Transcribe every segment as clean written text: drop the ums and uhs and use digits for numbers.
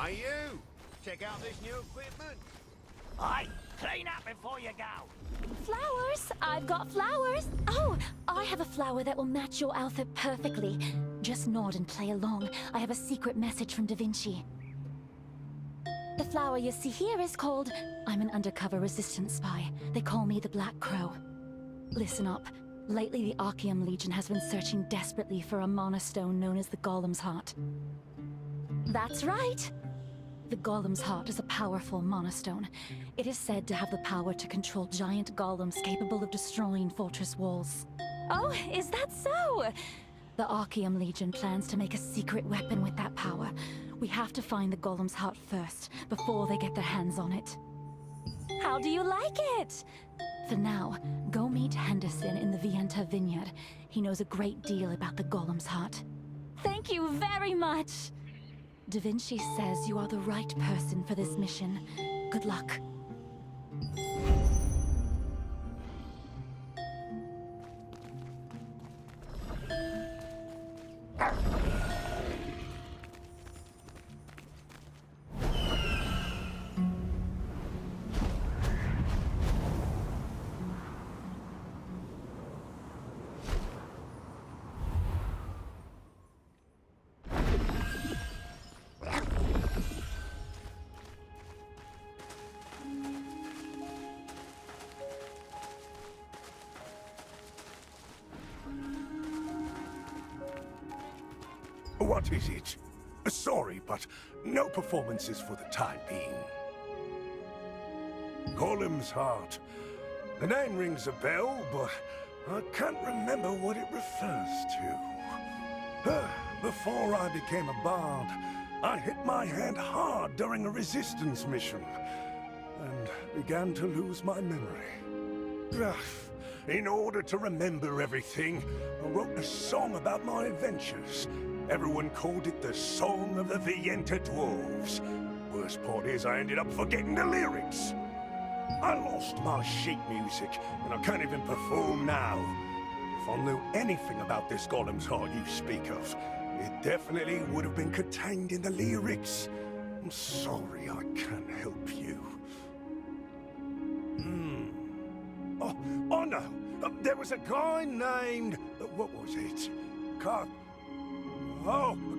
Hey, you! Check out this new equipment. Aye, clean up before you go. Flowers! I've got flowers! Oh, I have a flower that will match your outfit perfectly. Just nod and play along. I have a secret message from Da Vinci. The flower you see here is called... I'm an undercover resistance spy. They call me the Black Crow. Listen up. Lately, the Archeum Legion has been searching desperately for a monostone known as the Golem's Heart. That's right! The Golem's Heart is a powerful monostone. It is said to have the power to control giant golems capable of destroying fortress walls. Oh, is that so? The Archeum Legion plans to make a secret weapon with that power. We have to find the Golem's Heart first, before they get their hands on it. How do you like it? For now, go meet Henderson in the Vienta Vineyard. He knows a great deal about the Golem's Heart. Thank you very much! Da Vinci says you are the right person for this mission. Good luck. What is it? Sorry, but no performances for the time being. Golem's Heart. The name rings a bell, but I can't remember what it refers to. Before I became a bard, I hit my head hard during a resistance mission, and began to lose my memory. In order to remember everything, I wrote a song about my adventures. Everyone called it the Song of the Vienta Dwarves. Worst part is I ended up forgetting the lyrics. I lost my sheet music, and I can't even perform now. If I knew anything about this Golem's Heart you speak of, it definitely would have been contained in the lyrics. I'm sorry I can't help you. Oh no! There was a guy named... what was it?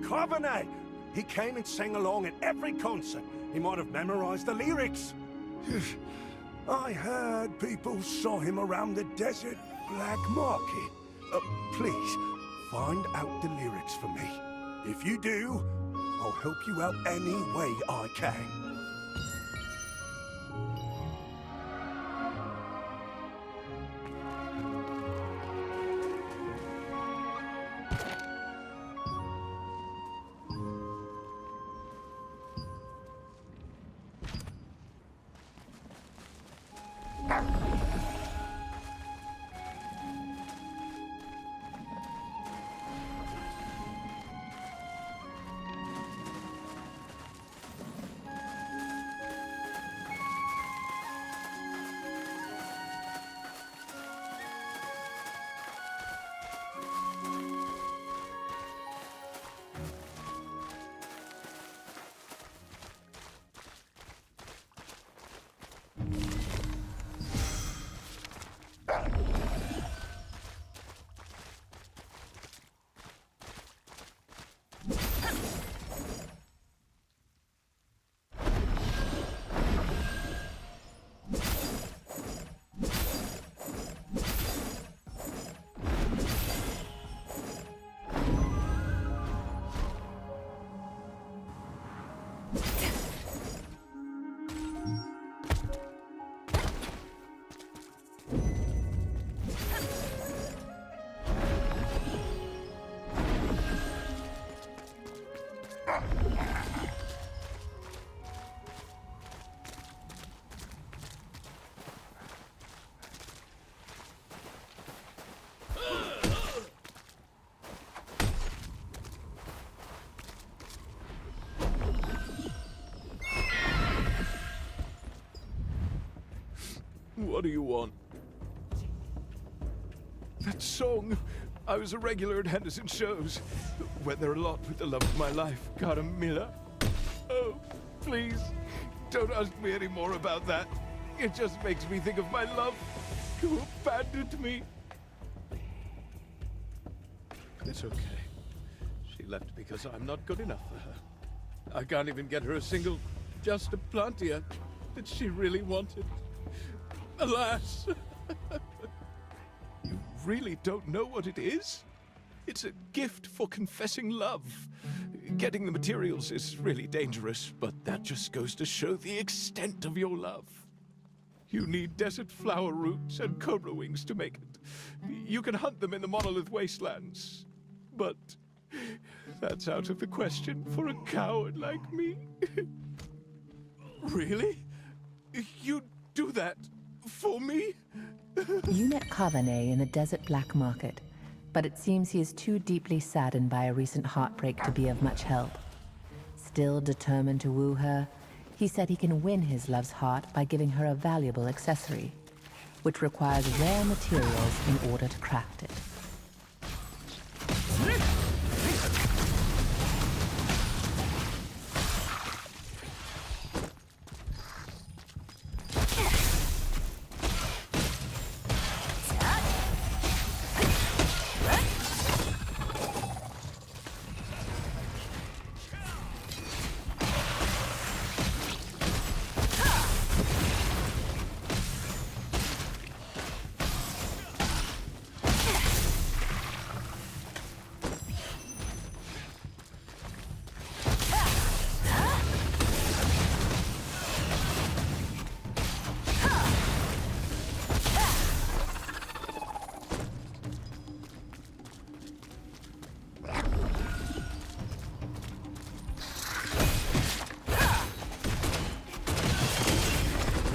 Carbonet! He came and sang along at every concert. He might have memorized the lyrics. I heard people saw him around the desert black market. Please, find out the lyrics for me. If you do, I'll help you out any way I can. What do you want? That song! I was a regular at Henderson shows. Went there a lot with the love of my life, Carmilla. Oh, please, don't ask me any more about that. It just makes me think of my love who abandoned me. It's okay. She left because I'm not good enough for her. I can't even get her a single just a plantia that she really wanted. Alas! You really don't know what it is? It's a gift for confessing love. Getting the materials is really dangerous, but that just goes to show the extent of your love. You need desert flower roots and cobra wings to make it. You can hunt them in the monolith wastelands, but that's out of the question for a coward like me. Really? You'd do that for me? You met Kavane in the desert black market, but it seems he is too deeply saddened by a recent heartbreak to be of much help. Still determined to woo her, he said he can win his love's heart by giving her a valuable accessory, which requires rare materials in order to craft it.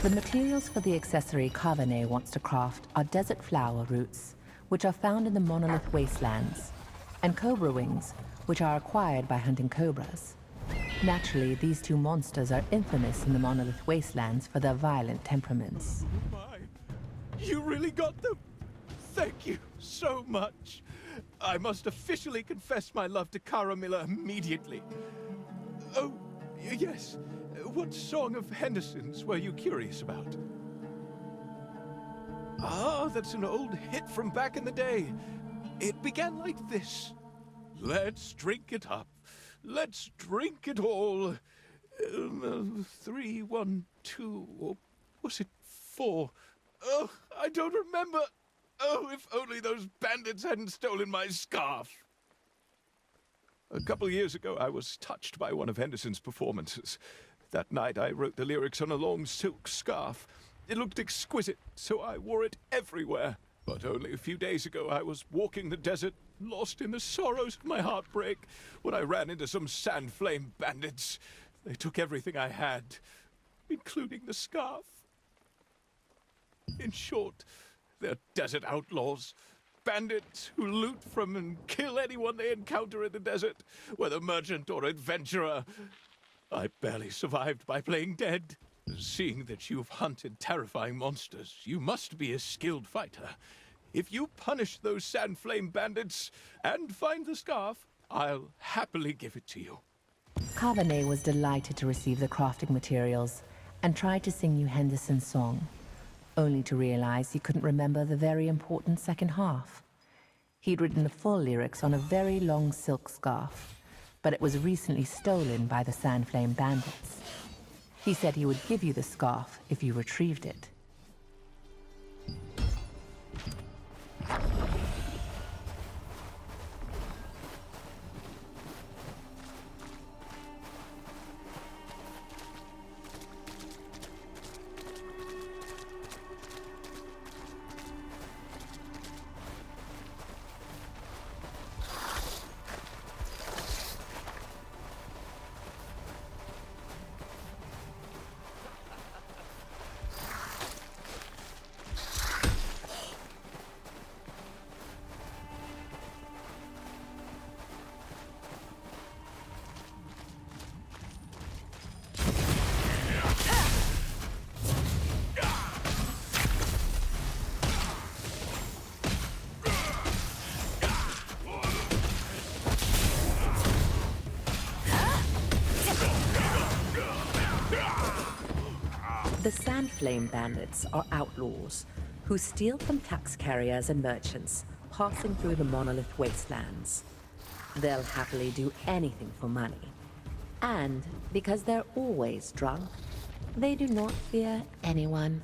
The materials for the accessory Kavane wants to craft are desert flower roots, which are found in the monolith wastelands, and cobra wings, which are acquired by hunting cobras. Naturally, these two monsters are infamous in the monolith wastelands for their violent temperaments. My, you really got them? Thank you so much. I must officially confess my love to Caramilla immediately. Oh, yes. What song of Henderson's were you curious about? Ah, that's an old hit from back in the day. It began like this. Let's drink it up. Let's drink it all. 3, 1, 2, or was it 4? Oh, I don't remember. Oh, if only those bandits hadn't stolen my scarf. A couple of years ago, I was touched by one of Henderson's performances. That night, I wrote the lyrics on a long silk scarf. It looked exquisite, so I wore it everywhere. But only a few days ago, I was walking the desert, lost in the sorrows of my heartbreak, when I ran into some sand flame bandits. They took everything I had, including the scarf. In short, they're desert outlaws. Bandits who loot from and kill anyone they encounter in the desert, whether merchant or adventurer. I barely survived by playing dead. Seeing that you've hunted terrifying monsters, you must be a skilled fighter. If you punish those sand flame bandits and find the scarf, I'll happily give it to you. Kavane was delighted to receive the crafting materials and tried to sing you Henderson's song, only to realize he couldn't remember the very important second half. He'd written the full lyrics on a very long silk scarf, but it was recently stolen by the Sandflame bandits. He said he would give you the scarf if you retrieved it. The Sandflame Bandits are outlaws who steal from tax carriers and merchants passing through the Monolith Wastelands. They'll happily do anything for money. And because they're always drunk, they do not fear anyone.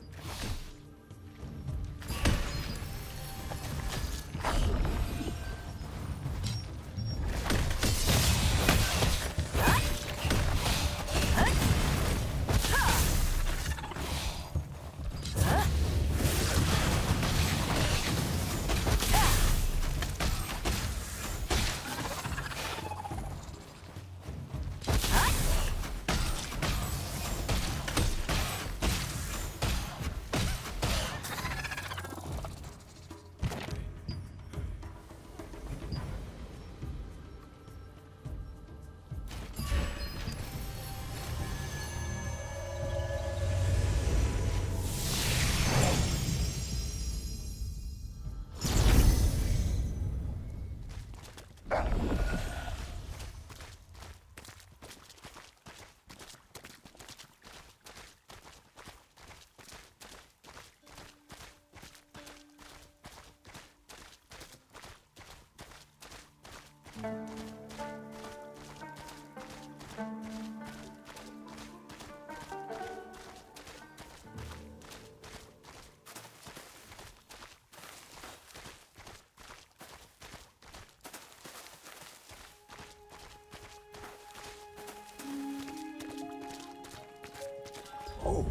Oh,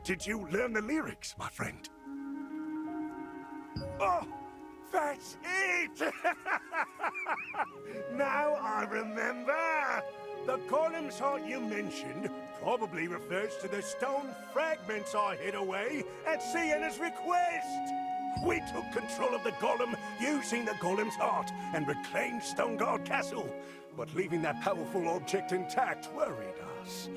did you learn the lyrics, my friend? Oh, that's it! Now I remember! The column's heart you mentioned probably refers to the stone fragments I hid away at Sienna's request! We took control of the golem using the golem's heart and reclaimed Stoneguard Castle, but leaving that powerful object intact worried us.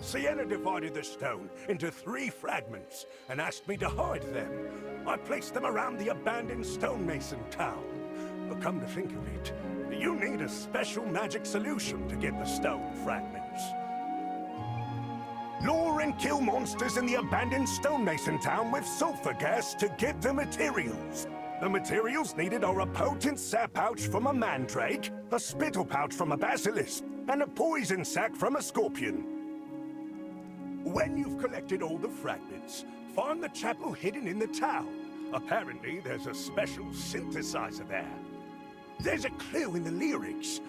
Sienna divided the stone into 3 fragments and asked me to hide them. I placed them around the abandoned stonemason town. But come to think of it, you need a special magic solution to get the stone fragments. Lure and kill monsters in the abandoned stonemason town with sulfur gas to get the materials. The materials needed are a potent sap pouch from a mandrake, a spittle pouch from a basilisk, and a poison sac from a scorpion. When you've collected all the fragments, find the chapel hidden in the town. Apparently, there's a special synthesizer there. There's a clue in the lyrics.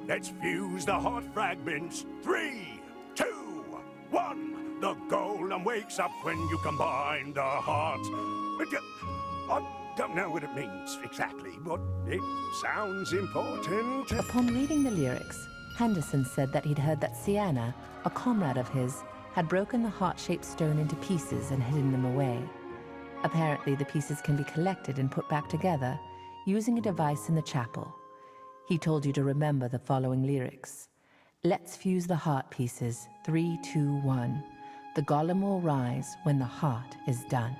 Let's fuse the heart fragments. 3, 2, 1. The golem wakes up when you combine the heart. I don't know what it means exactly, but it sounds important. Upon reading the lyrics, Henderson said that he'd heard that Sienna, a comrade of his, had broken the heart-shaped stone into pieces and hidden them away. Apparently, the pieces can be collected and put back together using a device in the chapel. He told you to remember the following lyrics. Let's fuse the heart pieces. 3, 2, 1. The golem will rise when the heart is done.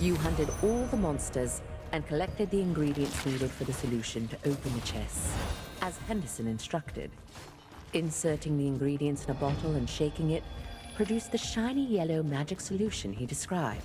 You hunted all the monsters and collected the ingredients needed for the solution to open the chests, as Henderson instructed. Inserting the ingredients in a bottle and shaking it produced the shiny yellow magic solution he described.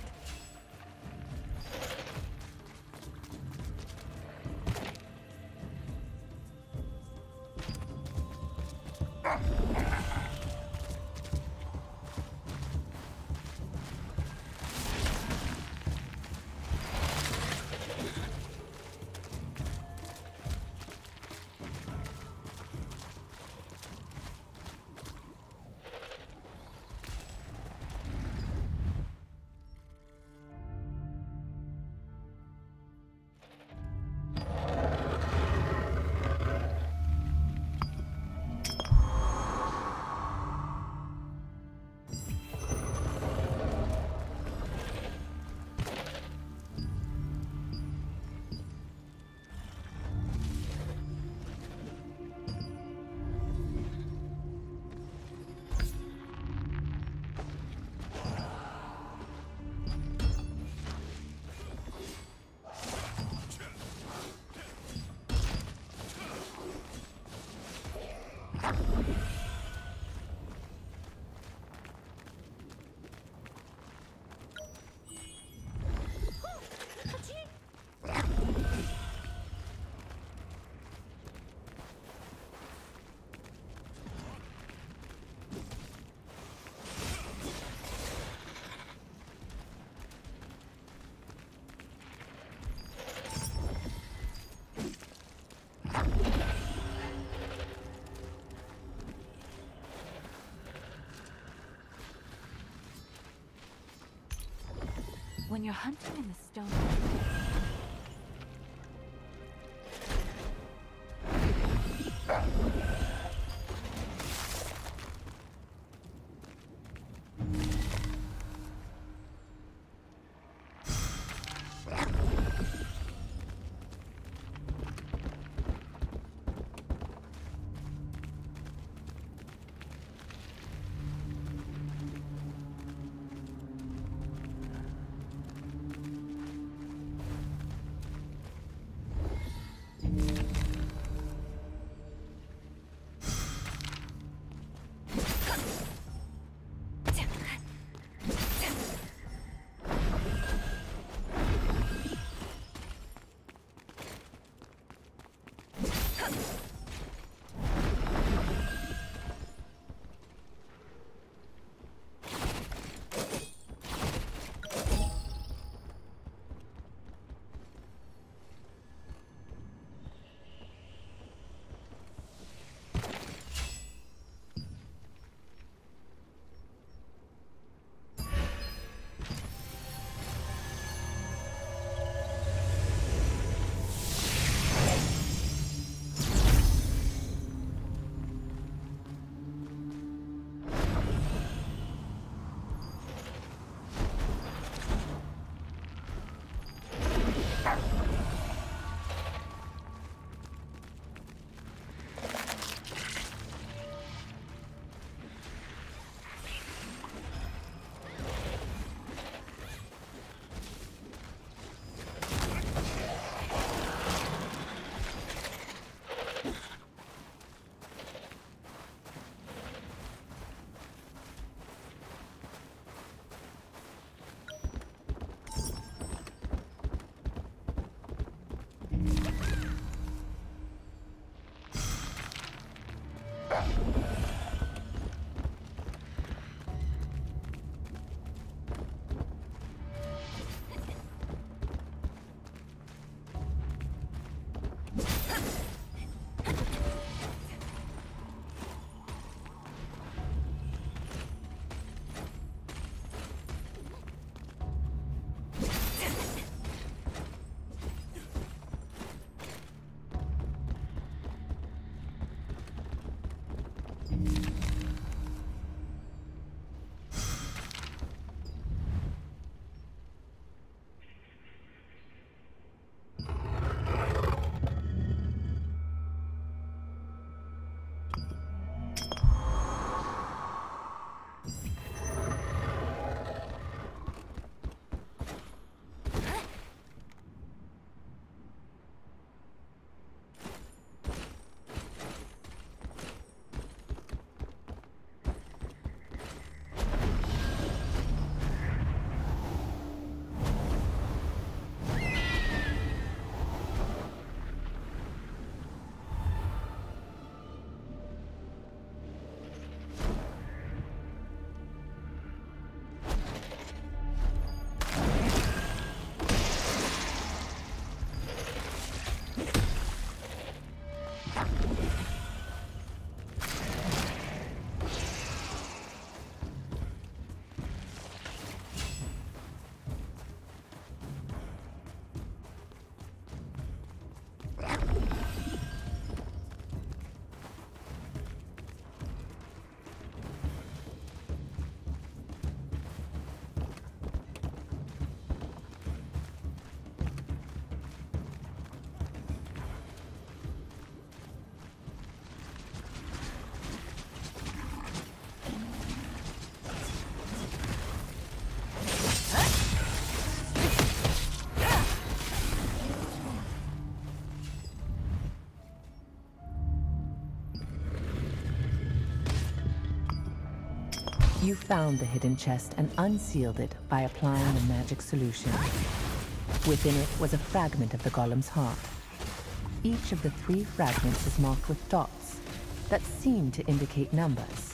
When you're hunting in the stone... You found the hidden chest and unsealed it by applying the magic solution. Within it was a fragment of the golem's heart. Each of the 3 fragments is marked with dots that seem to indicate numbers.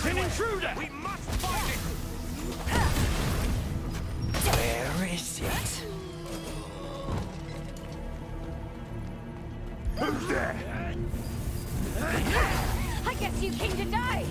An intruder! We must find it! Where is it? Who's there? I guess you came to die!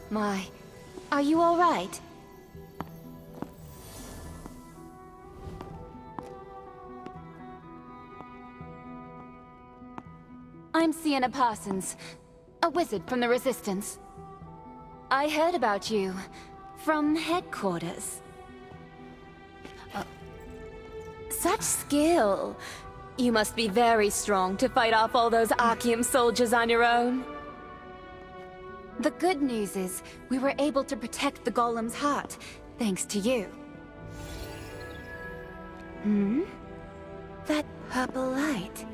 My, are you all right? I'm Sienna Parsons, a wizard from the Resistance. I heard about you from headquarters. Such skill. You must be very strong to fight off all those Archeum soldiers on your own. The good news is, we were able to protect the Golem's heart, thanks to you. Hmm? That purple light.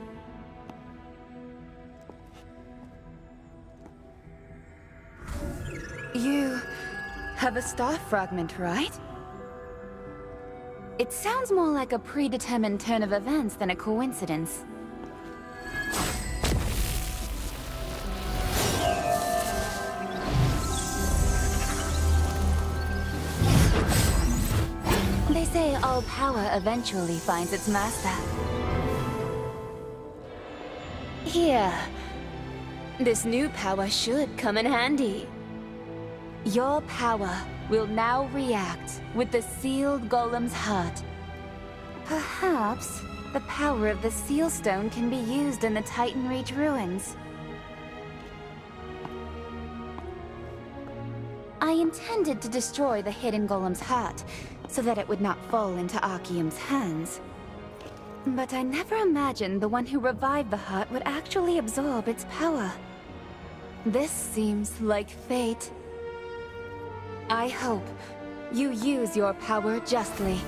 You have a star fragment, right? It sounds more like a predetermined turn of events than a coincidence. They say all power eventually finds its master. Here. This new power should come in handy. Your power will now react with the sealed Golem's heart. Perhaps the power of the Seal Stone can be used in the Titan Reach ruins. I intended to destroy the hidden Golem's heart, so that it would not fall into Archeum's hands. But I never imagined the one who revived the heart would actually absorb its power. This seems like fate. I hope you use your power justly.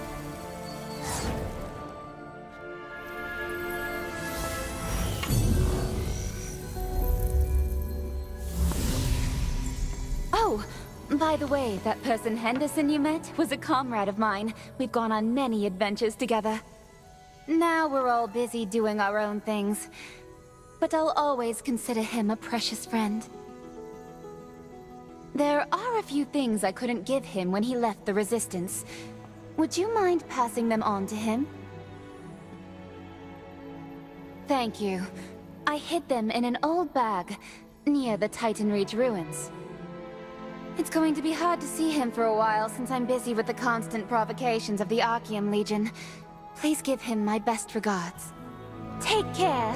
Oh, by the way, that person Henderson you met was a comrade of mine. We've gone on many adventures together. Now we're all busy doing our own things. But I'll always consider him a precious friend. There are a few things I couldn't give him when he left the Resistance. Would you mind passing them on to him? Thank you. I hid them in an old bag, near the Titan Reach ruins. It's going to be hard to see him for a while since I'm busy with the constant provocations of the Archeum Legion. Please give him my best regards. Take care!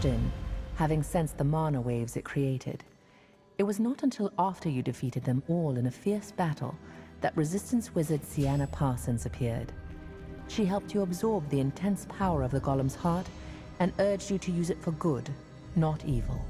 In, having sensed the mana waves it created. It was not until after you defeated them all in a fierce battle that Resistance wizard Sienna Parsons appeared. She helped you absorb the intense power of the Golem's heart and urged you to use it for good, not evil.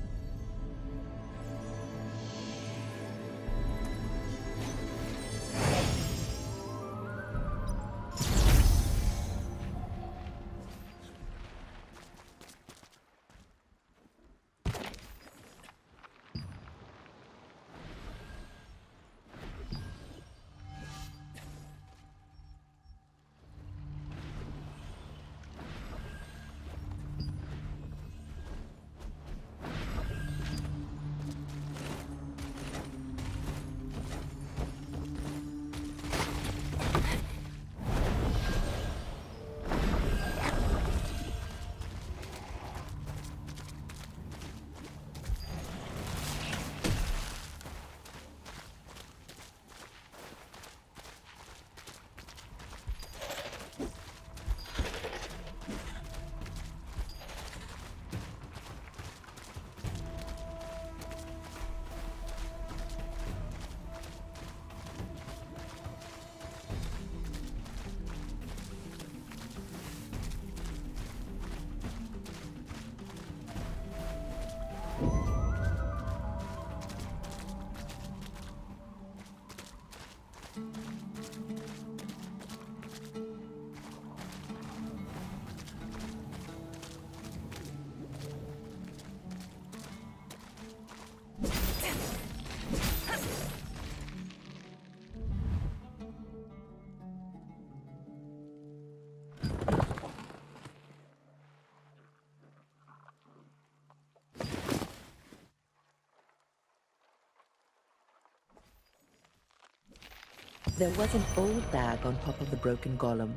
There was an old bag on top of the broken golem,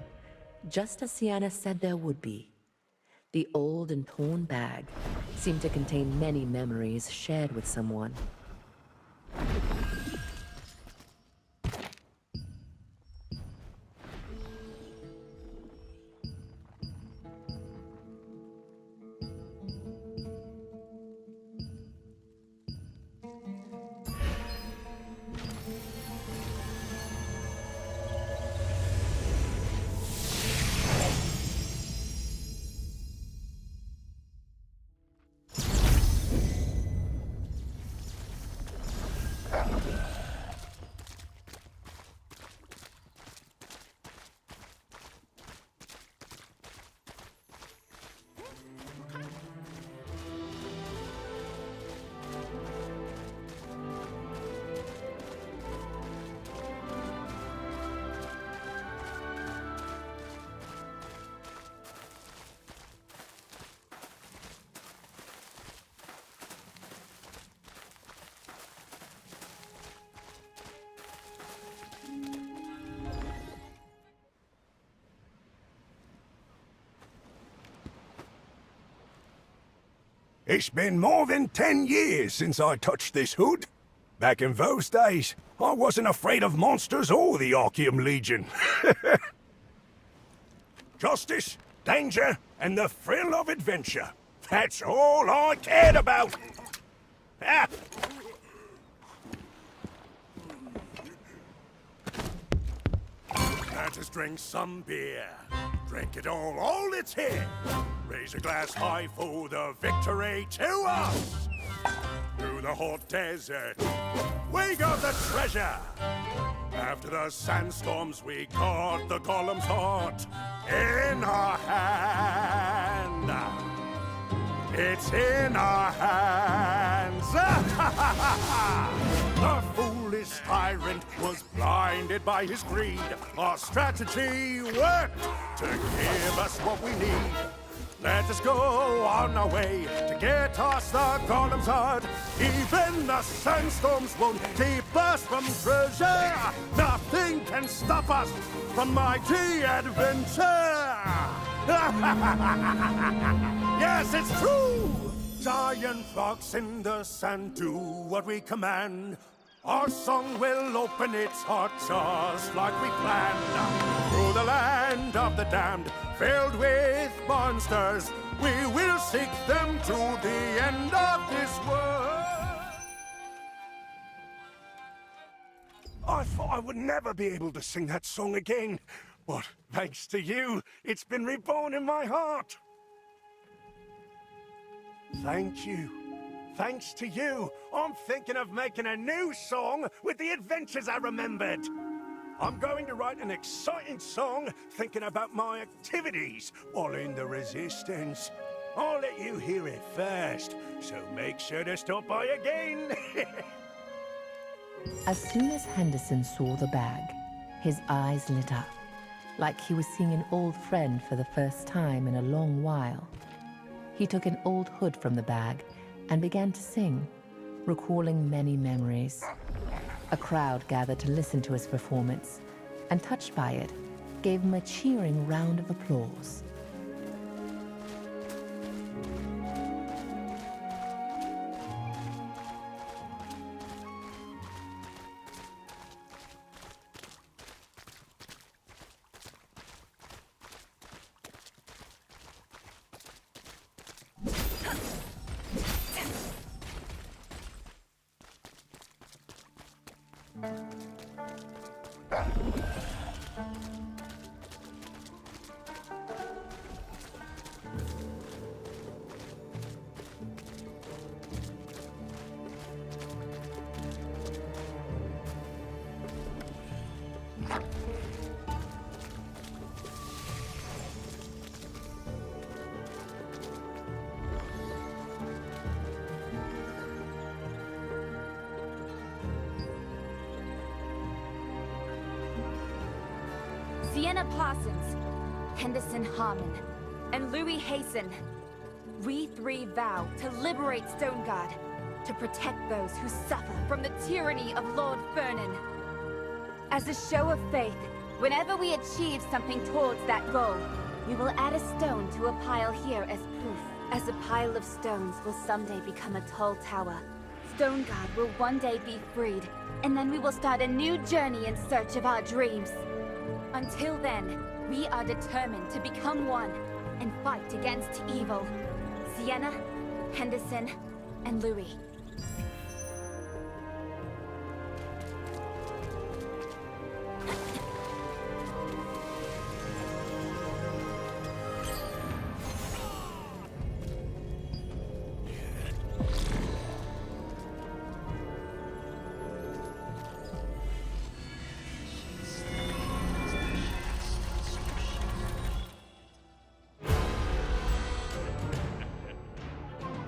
just as Sienna said there would be. The old and torn bag seemed to contain many memories shared with someone. It's been more than 10 years since I touched this hood. Back in those days, I wasn't afraid of monsters or the Archeum Legion. Justice, danger, and the thrill of adventure. That's all I cared about. Ah. Let us drink some beer. Drink it all it's here. Raise a glass high for the victory to us. Through the hot desert, we got the treasure. After the sandstorms, we caught the golem's heart in our hand. It's in our hands. The foolish tyrant was blinded by his greed. Our strategy worked to give us what we need. Let us go on our way to get us the golem's heart. Even the sandstorms won't keep us from treasure. Nothing can stop us from mighty adventure. Yes, it's true! Giant rocks in the sand do what we command. Our song will open its heart just like we planned. Through the land of the damned, filled with monsters, we will seek them to the end of this world. I thought I would never be able to sing that song again. But thanks to you, it's been reborn in my heart. Thank you. Thanks to you, I'm thinking of making a new song with the adventures I remembered. I'm going to write an exciting song thinking about my activities while in the Resistance. I'll let you hear it first, so make sure to stop by again. As soon as Henderson saw the bag, his eyes lit up, like he was seeing an old friend for the first time in a long while. He took an old hood from the bag and began to sing, recalling many memories. A crowd gathered to listen to his performance, and touched by it, gave him a cheering round of applause. Sienna Parsons, Henderson Harmon, and Louis Hasten. We three vow to liberate Stoneguard, to protect those who suffer from the tyranny of Lord Vernon. As a show of faith, whenever we achieve something towards that goal, we will add a stone to a pile here as proof. As a pile of stones will someday become a tall tower, Stoneguard will one day be freed, and then we will start a new journey in search of our dreams. Until then, we are determined to become one and fight against evil. Sienna, Henderson, and Louis.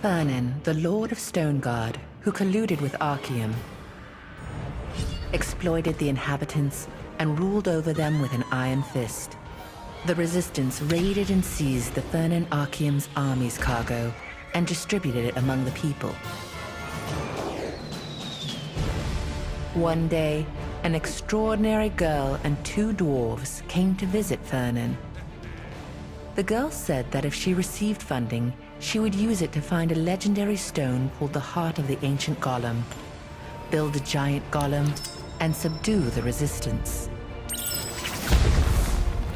Vernon, the Lord of Stoneguard, who colluded with Archeum, exploited the inhabitants and ruled over them with an iron fist. The Resistance raided and seized the Vernon Archeum's army's cargo and distributed it among the people. One day, an extraordinary girl and two dwarves came to visit Vernon. The girl said that if she received funding, she would use it to find a legendary stone called the Heart of the Ancient Golem, build a giant golem, and subdue the Resistance.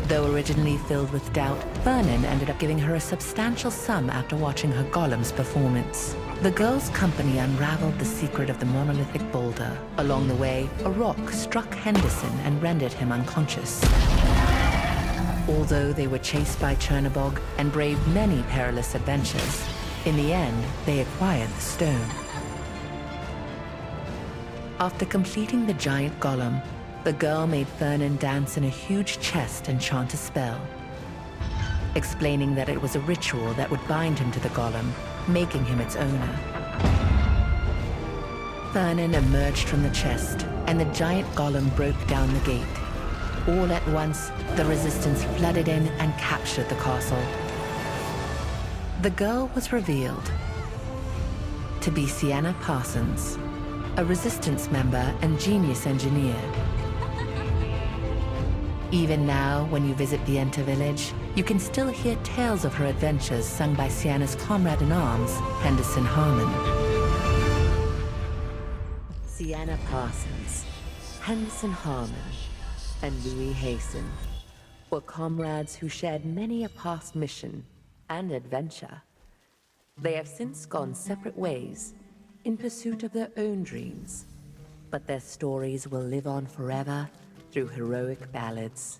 Though originally filled with doubt, Vernon ended up giving her a substantial sum after watching her golem's performance. The girl's company unraveled the secret of the monolithic boulder. Along the way, a rock struck Henderson and rendered him unconscious. Although they were chased by Chernobog and braved many perilous adventures, in the end, they acquired the stone. After completing the giant golem, the girl made Vernon dance in a huge chest and chant a spell, explaining that it was a ritual that would bind him to the golem, making him its owner. Vernon emerged from the chest, and the giant golem broke down the gate. All at once, the Resistance flooded in and captured the castle. The girl was revealed to be Sienna Parsons, a Resistance member and genius engineer. Even now, when you visit the Enter village, you can still hear tales of her adventures sung by Sienna's comrade-in-arms, Henderson Harmon. Sienna Parsons, Henderson Harmon, and Louis Hasten were comrades who shared many a past mission and adventure. They have since gone separate ways in pursuit of their own dreams, but their stories will live on forever through heroic ballads.